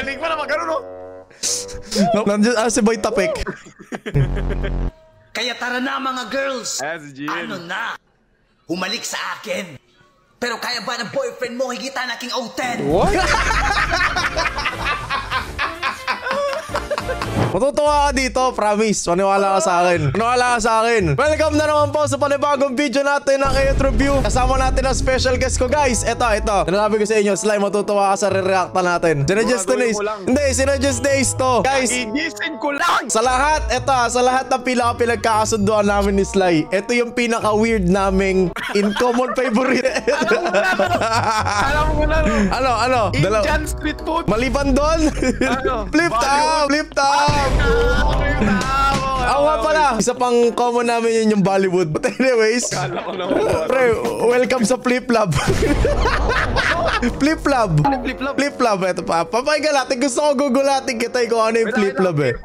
Aling pa naman gano'n, no? Nandiyan si Boy Tapik. Kaya tara na mga girls. Si Ano na? Humalik sa akin. Pero kaya ba ng boyfriend mo higita na King O10? What? Matutuwa ka dito, promise. Maniwala ka sa akin. Maniwala ka sa akin. Welcome na naman po sa panibagong video natin ng Ayot Review. Kasama natin ang special guest ko, guys. Ito. Sinasabi ko sa inyo, Sly, matutuwa ka sa re-reacta natin. Sinadjust to Ace. Hindi, sinadjust to Ace to. Guys, igising ko lang. sa lahat ng pinagkakasunduan namin ni Sly, ito yung pinaka-weird naming in common favorite. Alam ko na, no? Ano? Indian street food. Maliban doon? Flip top! Ako nga pala, isa pang common namin yun yung Bollywood. But anyways, pre, welcome sa Flip Lab. Flip Lab. Ito pa. Papayga natin. Gusto ko gugulatin kita kung ano yung Flip Lab eh.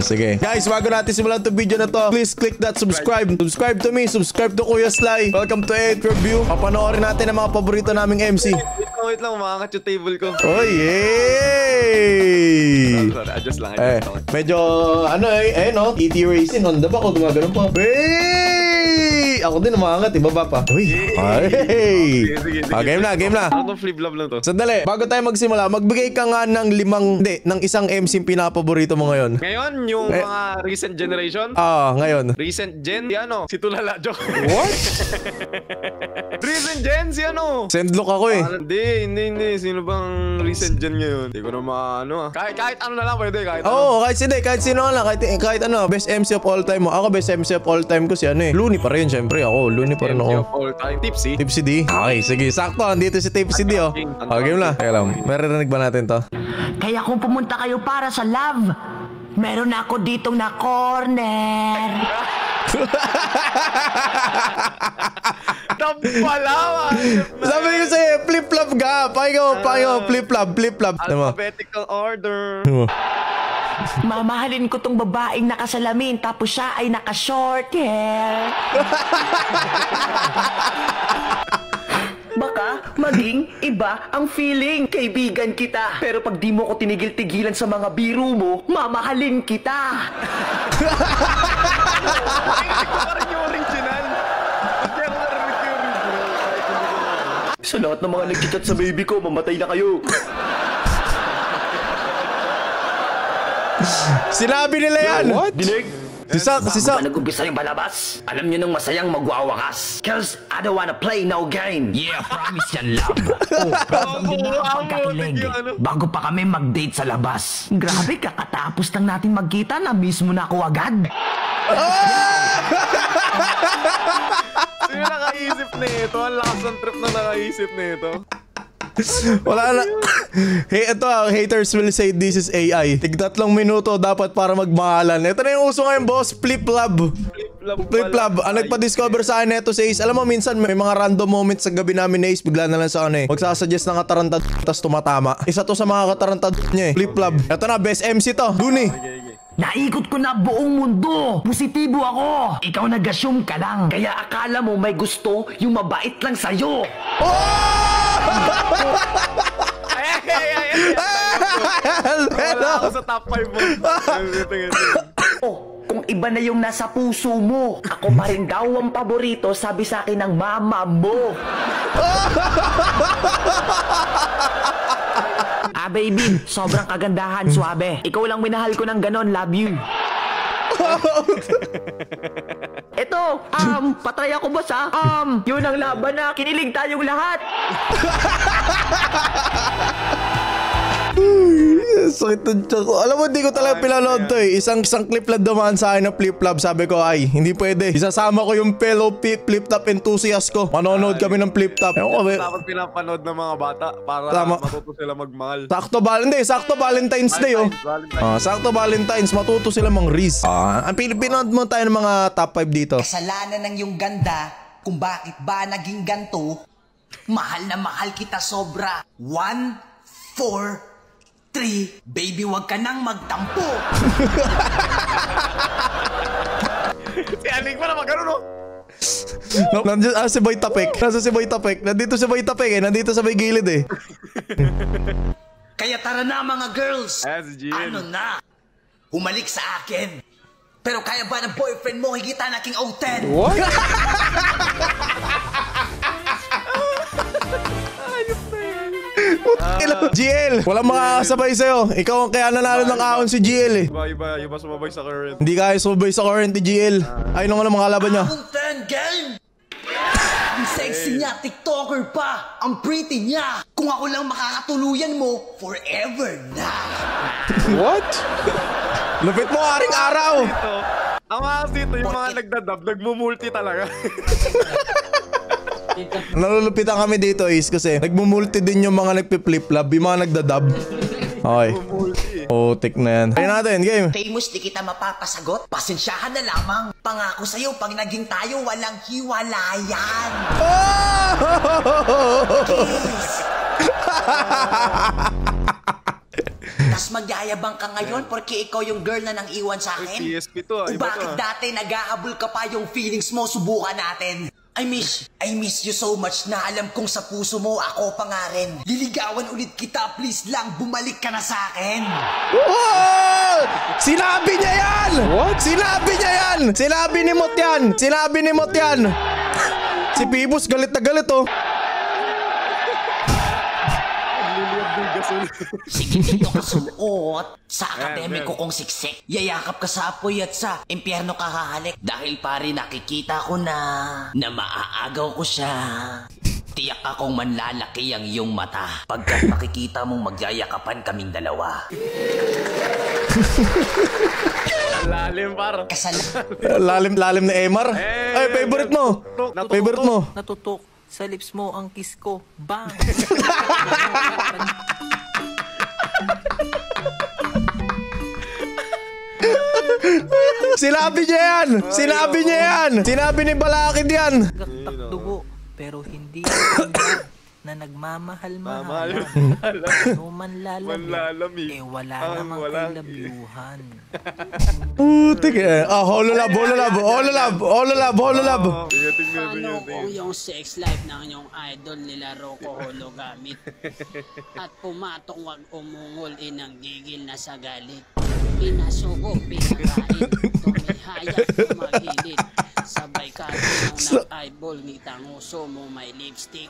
Sige. Guys, bago natin simulan itong video na to, please click that subscribe. Subscribe to me. Subscribe to Kuya Sly. Welcome to Ayot Review. Papanoorin natin ang mga paborito naming MC. Wait lang, umangat yung table ko. Oh, yay! Sorry, adjust lang. Medyo, no? TT Racing, Honda ba? Kung gumagano'n pa. Hey! Ako din umangat, ibaba pa. Uy! Hey! Game na. Ano flip lab lang to? Sandali, bago tayo magsimula, magbigay ka nga ng ng isang MC pinapaborito mo ngayon. Ngayon, yung mga recent generation? Ngayon. Recent gen? Si Tulala, joke. What? Recent gen, Send look ako eh. Hindi. Sino bang recent gen ngayon? Hindi ko na maano Kahit ano na lang pwede, kahit sino lang, kahit ano, best MC of all time mo. Ako best MC of all time ko si Looney pa rin, syempre ako. Looney pa rin ako. MC of all time. Tipsy D. Okay, sige, sakto. Andito si Tipsy D, oh. Game na. Teka lang, maririnig ba natin to? Kaya kung pumunta kayo para sa love, meron ako ditong na corner. Sabi ko sa'yo, flip-flop ka. Pakigaw, flip-flop. Alphabetical order. Mamahalin ko tong babaeng nakasalamin tapos siya ay naka-short hair. Baka maging iba ang feeling, kaibigan kita. Pero pag di mo ko tinigil-tigilan sa mga biro mo, mamahalin kita. Sa lahat ng mga nag-chat sa baby ko, mamatay na kayo. Sinabi nila yan. What? Dinig? Si Sak. Nag-umpisa yung balabas. Alam niyo nung masayang magwawakas. Cause I don't wanna play no game. Yeah, promise yan, love. Din na ako pagkakilig. Bago pa kami mag-date sa labas. Grabe, kakatapos lang natin magkita na mismo na ako agad. Sino nakaisip nito? Ang lakas ng trip na nakaisip nito. Wala na. Hey, ito haters will say this is AI. Tig-3 minuto dapat para magmahalan. Ito na yung uso ngayon, boss. Flip Lab. Ang nagpa-discover sa akin ito si Ace. Alam mo, minsan may mga random moments sa gabi namin na Ace. Bigla na lang sa magsasuggest ng katarantad tas tumatama. Isa to sa mga katarantad niya eh. Flip Lab. Ito na, best MC to. Looney. Naikot ko na buong mundo. Positibo ako. Ikaw nag-assume ka lang. Kaya akala mo may gusto yung mabait lang sa'yo. Wala ako sa top 5 mo. Kung iba na yung nasa puso mo, ako pa rin daw ang paborito, sabi sa akin ng mama mo. Baby, sobrang kagandahan, suabe. Ikaw lang minahal ko ng ganon, love you. Ito, patry ako, boss, ha? Yun ang laban na kinilig tayong lahat. Sakit ng tiyan ko. Alam mo, hindi ko talaga pinanood to eh. Isang clip lang dumaan sa akin ng flip-flop. Sabi ko, ay, hindi pwede. Isasama ko yung fellow flip-top enthusiast ko. Manonood kami ng flip-top. Dapat pinapanood ng mga bata para matuto sila magmahal. Sakto Valentine's Day, oh. Sakto Valentine's. Matuto sila mang-riz. Ang pinanood mo tayo ng mga top 5 dito. Kasalanan ng iyong ganda kung bakit ba naging ganto. Mahal na mahal kita sobra. 1, 4, 3, baby, wag ka nang magtampo. Si Aling pa naman gano'n, no? Nandiyan si Boy Tapik. Nasa si Boy Tapik. Nandito si Boy Tapik eh. Nandito sa may gilid eh. Kaya tara na mga girls. Si Jill. Ano na? Humalik sa akin. Pero kaya ba ng boyfriend mo higita na king O10? What? GL, walang makakasabay sa'yo. Ikaw ang kaya nanalo ng ahon si GL eh. Iba sumabay sa current. Hindi kaya sumabay sa current ni GL. Ayun ang mga laban niya. O10 game! Ang sexy niya, TikToker pa! Ang pretty niya! Kung ako lang makakatuluyan mo, forever na! What? Lupit mo, aring araw! Ang mga dito, yung mga nagdadab, nagmumulti talaga. Nalulupitan kami dito is kasi nagmumulti din yung mga nagpi-flip-flop, yung mga nagdadab. Okay. Tik na yan. Kaya natin, game. Famous, di kita mapapasagot. Pasensyahan na lamang. Pangako sa'yo, pag naging tayo, walang hiwalayan. Kiss. Tas magyayabang ka ngayon porque ikaw yung girl na nang iwan sa akin? PSP to O bakit dati nag-ahabol ka pa yung feelings mo, subukan natin? I miss you so much na alam kong sa puso mo ako pa nga rin. Liligawan ulit kita, please lang, bumalik ka na sa akin. What? Sinabi niya yan! What? Sinabi niya yan! Sinabi ni Mot yan! Sinabi ni Mot yan! Si Pibus galit na galit oh. Sige dito ka sumuot sa akademiko kong siksik. Yayakap ka sa apoy at sa impyerno ka hahalik. Dahil pare nakikita ko na maaagaw ko siya. Tiyak akong manlalaki ang iyong mata pagkat makikita mong magyayakapan kaming dalawa. Lalim par. Lalim na Emar. Ay, favorite mo. Favorite mo. Natutok sa lips mo ang kiss ko. Bang! Sinabi niya yan! Sinabi niya yan! Sinabi ni Balakid yan! Gaktak dugo, pero hindi na nagmamahal-mahal. No manlalamig, wala namang kailabyuhan. Putik eh. Hololab. Ano kung yung sex life ng inyong idol nilaro ko hologamit? At pumatok wag umungol inang gigil na sa galit. Pinasuko, pinakain, tumihaya, tumagilid. Sabay ka ng eyeball, ngitang uso mo may lipstick.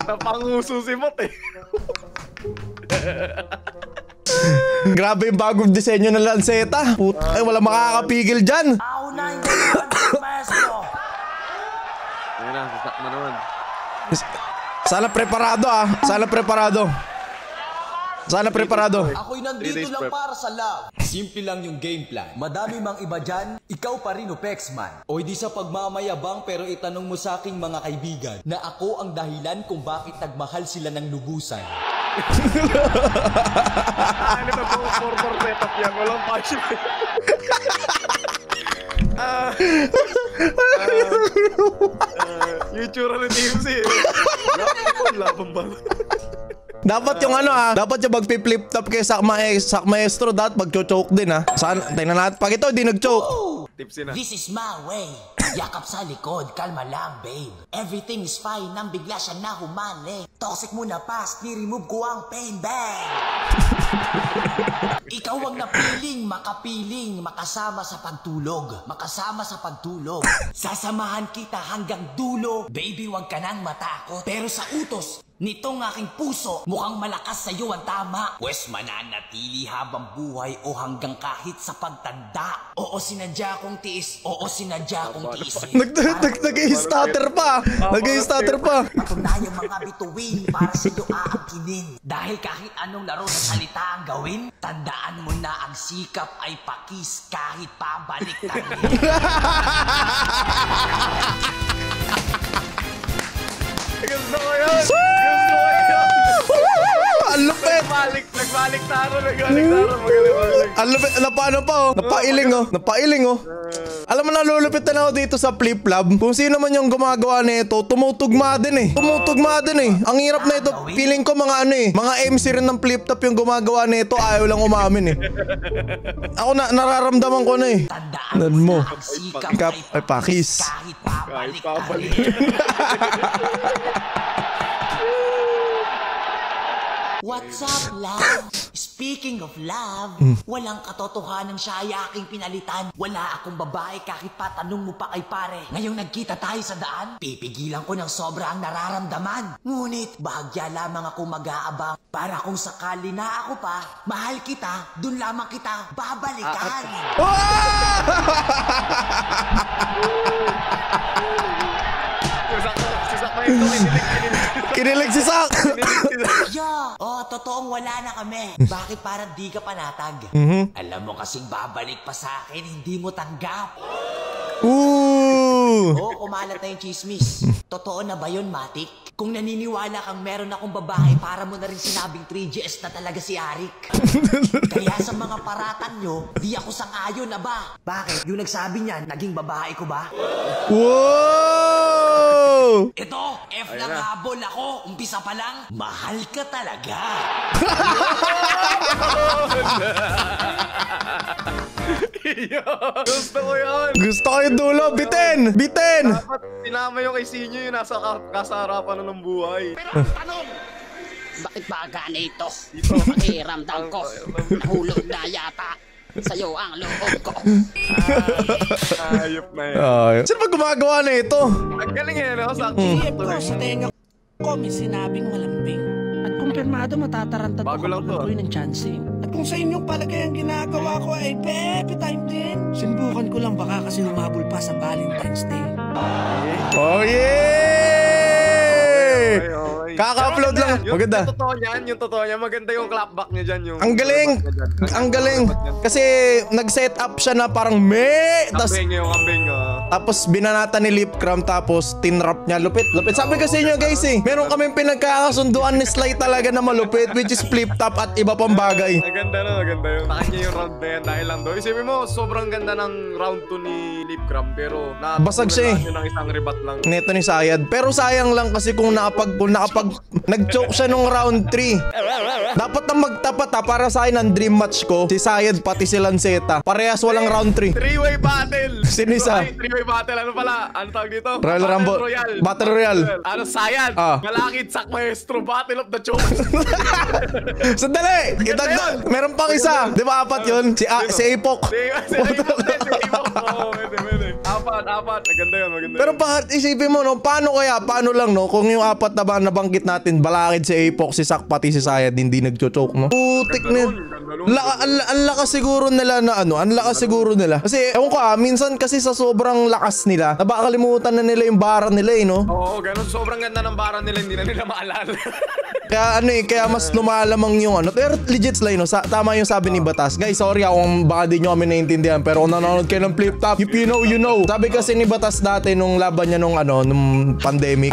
Napanguso si Mot eh. Grabe yung bagong disenyo ng lanseta. Ay, wala makakapigil dyan. Aunahin ko naman, maestro. Ayun na, sasak na naman. Sana preparado ah. Sana preparado. Ako'y nandito lang para sa love. Simple lang yung game plan. Madami mang iba dyan, ikaw pa rin o Pexman. O hindi sa pagmamayabang pero itanong mo sa aking mga kaibigan na ako ang dahilan kung bakit nagmahal sila ng lubusan. Ano ba po for setup yan? Walang passion. Yung tsura ng TMC. Laban ba? Dapat yung dapat yung magpi-flip top kay Sak Maestro, dapat magcho-choke din ha. Tingnan natin. Pag ito, di nag-choke. Tipsy na. This is my way. Yakap sa likod, kalma lang, babe. Everything is fine, nang bigla siya na humali. Toxic mo na past, ni-remove ko ang pain, bang! Ikaw ang napiling, makapiling, makasama sa pagtulog. Sasamahan kita hanggang dulo. Baby, wag ka nang matakot. Pero sa utos nitong aking puso, mukhang malakas sa'yo ang tama. Pwes mananatili habang buhay o hanggang kahit sa pagtanda. Oo, sinadya kong tiis. Nag-i-stutter pa. Patunay ang mga bituin para sa'yo aangkinin. Dahil kahit anong laro sa salita ang gawin, tandaan mo na ang sikap ay pakis kahit pabalik tayo. Gusto ko yun! Ang lupit! Nagbalik taro. Magaling. Ang lupit! Napailing oh. Alam mo, nalulupit na ako dito sa Flip Lab. Kung sino man yung gumagawa nito, tumutugma din eh. Ang hirap na ito. Feeling ko mga ano eh. Mga MC rin ng Flip Top yung gumagawa nito. Ayaw lang umamin eh. Ako nararamdaman ko na eh. Tandaan mo. Ay, pakis. Kahit pabalik. What's up, love? Speaking of love, walang katotohanan siya ay aking pinalitan. Wala akong babae kahit patanong mo pa kay pare. Ngayong nagkita tayo sa daan, pipigilan ko ng sobra ang nararamdaman. Ngunit bahagya lamang ako mag-aabang para kung sakali na ako pa, mahal kita, dun lamang kita babalikan. Kinilig si Sak. Totoong wala na kami. Bakit parang di ka panatag? Alam mo kasing babalik pa sa akin, hindi mo tanggap. Kumalat na yung chismis. Totoo na ba yun, Matik? Kung naniniwala kang meron akong babae, para mo na rin sinabing 3GS na talaga si Arik. Kaya sa mga paratan nyo, di ako sang-ayon na ba? Bakit? Yung nagsabi niyan, naging babae ko ba? Ito, F lang habol ako. Umpisa pa lang, mahal ka talaga. Gusto ko yun. Gusto ko yung dulo. Bitin. Dapat sinama yung kay Sinyo yung nasa kasarapan ng buhay. Pero tanong, bakit ba ganito? Pakiramdam ko, nahulog na yata. Sa'yo ang loob ko. Ayop na yun. Sino ba gumagawa na ito? Ang galing eh, no? Iep ko sa tenga ko, may sinabing malambing. At kumpirmado matatarantad Bago lang to, ng chancing. At kung sa inyong palagay ang ginagawa ko ay pepe time din, sinubukan ko lang baka kasi lumabol pa sa Valentine's Day. Oh yeah! Kaka-upload lang. Maganda. Yung totoo niyan, maganda yung clapback niya dyan. Ang galing. Kasi nag-set up siya na parang kambing. Tapos binanata ni Lipcram, tapos tinrap niya. Lupit. Sabi kasi nyo guys eh, meron kaming pinagkakasunduan ni Sly talaga na malupit, which is Flip Top at iba pang bagay. Maganda yun. Sa kanya yung round na yan dahil lang doon. Isipin mo, sobrang ganda ng round 2 ni Lipcram, pero basag siya eh. Ng isang rebat lang. Neto ni Sayad. Pero sayang lang kasi kung nakapag nag-choke siya nung round 3. Dapat na magtapat para sa akin ang dream match ko. Si Sayad pati si Lanceta. Parehas walang round 3. Three-way battle. Sino isa? Three-way battle. Ano pala? Ano tawag dito? Royal Rumble. Battle Royale. Ano, Sayad? Malakit, Sak Maestro. Battle of the Choke. Sandali! Meron pang isa. Di ba apat yun? Si Apok. Si Apok. Apat. Maganda yun. Pero isipin mo, no? Paano lang, no? Kung yung apat na ba nabanggit natin, balakid si Apok, si Sak, pati si Sayad, hindi nagchochoke, no? Putik na yun. Ang lakas siguro nila na ano, Kasi, ewan ko minsan kasi sa sobrang lakas nila, nabakalimutan na nila yung bara nila eh, no? Oo, ganun. Sobrang ganda ng bara nila, hindi na nila maalala. Kaya mas lumalamang yung ano. Pero legit Sly, no? Tama yung sabi ni Batas. Guys, sorry kung baka di nyo kami naiintindihan, pero kung nanonood kayo ng Flip Top, if you know, you know. Sabi kasi ni Batas dati nung laban niya nung pandemic,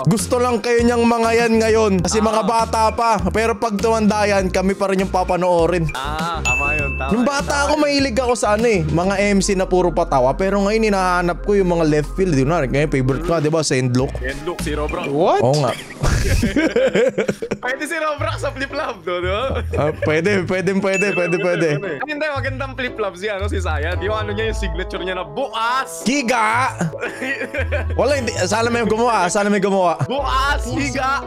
gusto lang kayo niyang mga yan ngayon kasi mga bata pa. Pero pag tumanda yan, kami pa rin yung papanoorin. Tama yun. Nung bata ako, mahilig ako sa mga MC na puro patawa. Pero ngayon, hinahanap ko yung mga left field. Ngayon, favorite ko, di ba? Sendlock. Si Robrox. What? Oo nga. Pwede si Robrox sa Flip Lab, di ba? Pwede. Hindi, magandang Flip Lab siya, si Sayad. Yung niya, yung signature niya na bukas. Giga! Wala, hindi. Sana may gumawa. Bukas, Giga!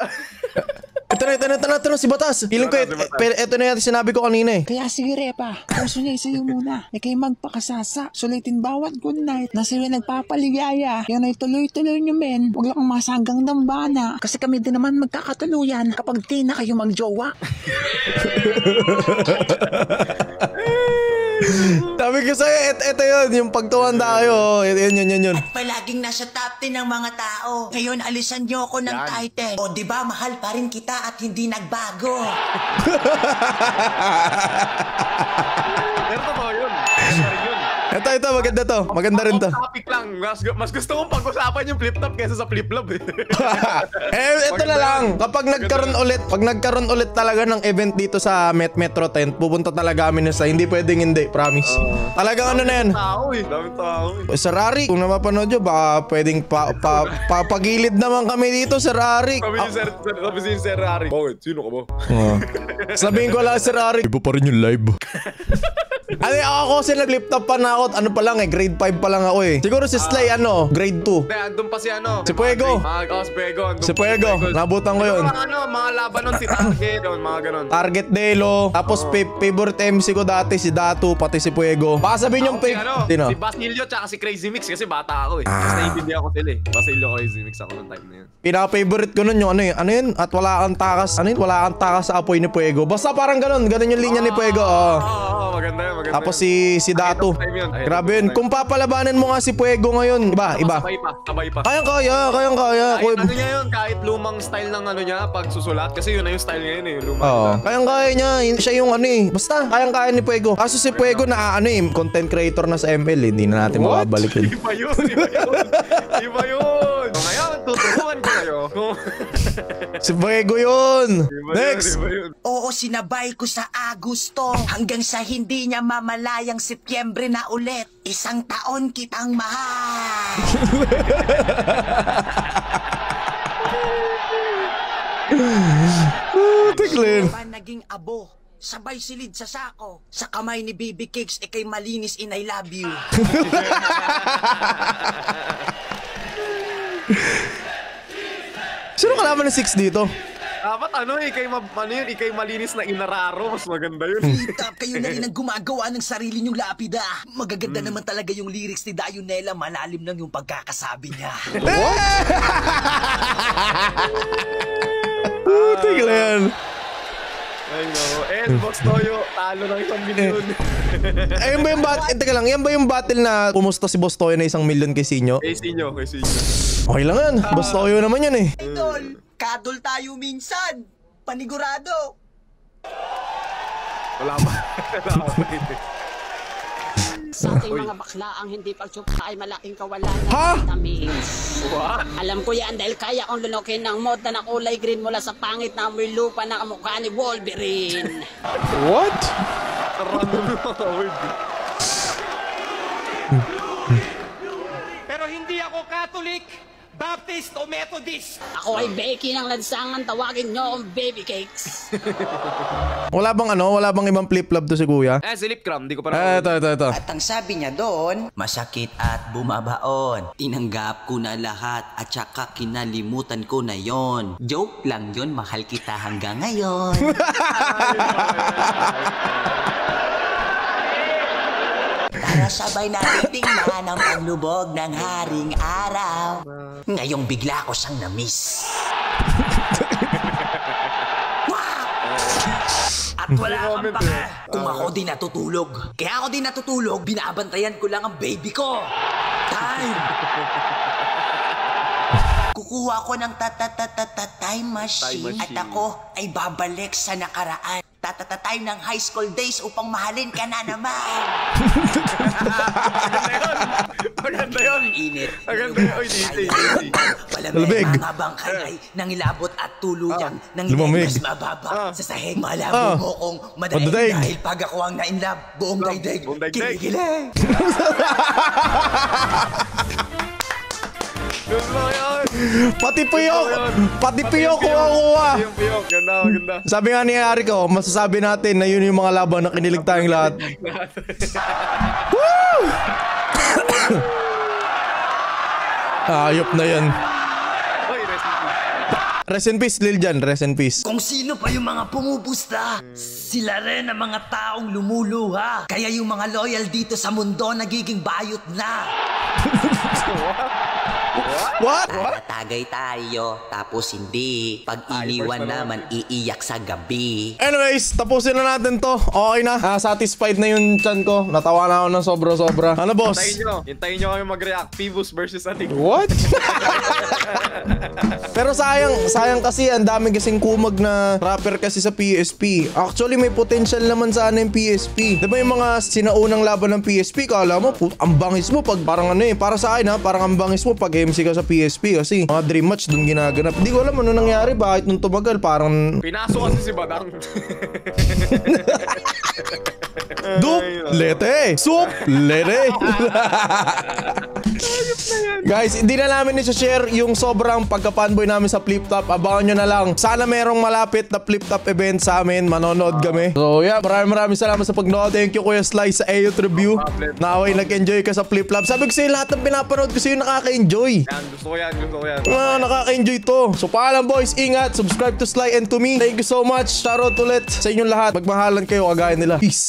Ito na si Batas. Feeling ko, ito na yung sinabi ko kanina eh. Kaya sige Repa, puso niya sa'yo muna. Kayo magpakasasa, sulitin bawat good night. Na sa'yo nagpapaligaya. Yan ay tuloy-tuloy nyo men. Huwag lang masanggang dambana. Kasi kami din naman magkakatuluyan kapag di na kayo magjowa. Sabi ko sa'yo, ito yun, yung pagtuwanda kayo, yun. At palaging nasa top 10 ng mga tao. Ngayon, alisan niyo ako ng title. O diba, mahal pa rin kita at hindi nagbago. Pero totoo yun. Ito, maganda to. Maganda rin to. Topic lang. lang, mas gusto kong pag-usapan yung flip-top kaysa sa flip-flop eh. Ito na lang. Kapag nagkaroon ulit talaga ng event dito sa Metro Tent, pupunta talaga kami na sa hindi pwedeng hindi, promise. Talagang ano na yan. Daming tao eh. Sir Arik, kung napapanood nyo, baka pwedeng papagilid naman kami dito, Sir Arik. Sabi si Sir Arik. Bakit? Sino ka ba? Sabihin ko lang, Sir Arik, iba pa rin yung live. Ako kasi nag-laptop pa na ako. Ano pa lang eh, grade 5 pa lang ako eh. Siguro si Sly grade 2. Hindi, andun pa si Si Puego. Si Puego. Si Puego, nabutan ko yun. Mga laban nun, si Target, mga ganon. Target Delo. Tapos favorite MC ko dati, si Datu, pati si Puego. Baka sabihin yung si Basilio tsaka si Crazy Mix kasi bata ako eh. Mas naiintindihan ko sila eh. Basilio, Crazy Mix ako ng time na yun. Pinaka-favorite ko nun yung ano yun? At wala kang takas. Wala kang takas sa apoy ni Puego. Basta parang ganon yung linya ni Puego. Maganda yun. Tapos si Datu. Grabe yun. Kung papalabanan mo nga si Puego ngayon, iba. Sabay pa. Kayang-kaya. Kahit ano niya yun, kahit lumang style ng ano niya pag susulat. Kasi yun na yung style ngayon eh. Lumang. Kayang-kaya niya. Siya yung ano eh. Basta, kayang-kaya ni Puego. Kaso si Puego content creator na sa ML. Hindi na natin mababalik yun. Iba yun. Ngayon, tuturuan ko kayo. Si Puego yun. Next. Oo, sinabay ko sa Agosto hanggang sa hindi niya mamalayang Setyembre na ulit. 1 taon kitang mahal. Tiklin. Naging abo. Sabay silid sa sako. Sa kamay ni Baby Cakes, ikay malinis in I love you. Sino kalaban ng 6 dito? Dapat ikay malinis na inararo. Mas maganda yun. Tap, kayo na rin ang gumagawa ng sarili niyong lapida. Magaganda naman talaga yung lyrics ni Dayonela. Malalim lang yung pagkakasabi niya. Tiklin. Ay no. Box Toyo, talo ng 1 milyon. Ayun ba yung teka lang, yan ba yung battle na pumusta si Boss Toyo na 1 milyon kay Sinyo? Kay Sinyo. Okay lang yan. Boss Toyo naman yan eh. Idol, kadol tayo minsan. Panigurado. Wala pa. Sa ating mga bakla, ang hindi pagsupa ay malaking kawalan ng Ha? vitamins. Alam ko yan dahil kaya kong lunukin ng mod na kulay green mula sa pangit na amoy lupa na kamukha ni Wolverine. What? Pero hindi ako Catholic, Baptist o Methodist. Ako ay Becky ng lansangan, tawagin nyo akong Baby Cakes. Wala bang ibang flip-flop to si Kuya? Si Lipcram, di ko pa Ito. At ang sabi niya doon, masakit at bumabaon. Tinanggap ko na lahat at saka kinalimutan ko na yon. Joke lang yon, mahal kita hanggang ngayon. Para sabay natin tingnan ang panlubog ng haring araw. Ngayong bigla ko siyang na-miss. At wala kang pake kung ako di natutulog. Kaya ako di natutulog, binabantayan ko lang ang baby ko. Time! Kukuha ko ng time machine at ako ay babalik sa nakaraan. Time ng high school days upang mahalin ka na naman. Maganda yun. Init. Maganda yun. Oy, easy. Palamig. Mga bangkay ay nangilabot at tuluyang nang mas mababa sa sahig. Malabo mo kong madaig dahil pag ako ang na-inlove, buong daigdig. Kinikilig. Pati piyok kuha. Ganda. Sabi nga ni Ari ko, masasabi natin na yun yung mga laban na kinilig tayong lahat. Woo! Ayop na yan. Rest in peace, Lil Jan. Rest in peace. Kung sino pa yung mga pumupusta, sila rin ang mga taong lumuluha. Kaya yung mga loyal dito sa mundo nagiging bayot na. What? Tatagay tayo, tapos hindi. Pag iniwan naman, iiyak sa gabi. Anyways, tapusin na natin to. Okay na. Satisfied na yung chan ko. Natawa na ako ng sobra-sobra. Ano, boss? Hintayin nyo kami mag-react. Pivos versus Atik. What? Pero sayang kasi ang dami kasing kumag na rapper kasi sa PSP. Actually, may potential naman sana yung PSP. Diba yung mga sinaunang laban ng PSP, kala mo, ang bangis mo pag parang ano eh. Para sa akin ha, parang ang bangis mo pag MC ka sa PSP kasi mga dream match dun ginaganap. Hindi ko alam ano nangyari, bakit nung tumagal parang... Pinasok kasi si Badang. Duplete! Suplete! Guys, hindi na namin i-share yung sobrang pagka-fanboy namin sa Flip Top. Abangan nyo na lang. Sana merong malapit na Flip Top event sa amin. Manonood kami. So yeah, maraming salamat sa pagnood. Thank you Kuya Slice sa AYOT review. Naway nag-enjoy ka sa Flip Top. Sabi ko sa'yo, lahat ng pinapanood ko sa'yo nakaka-enjoy. Gusto ko yan. Nakaka-enjoy to. So paalam boys, ingat. Subscribe to Sly and to me. Thank you so much. Shoutout ulit sa inyong lahat. Magmahalan kayo kagaya nila. Peace.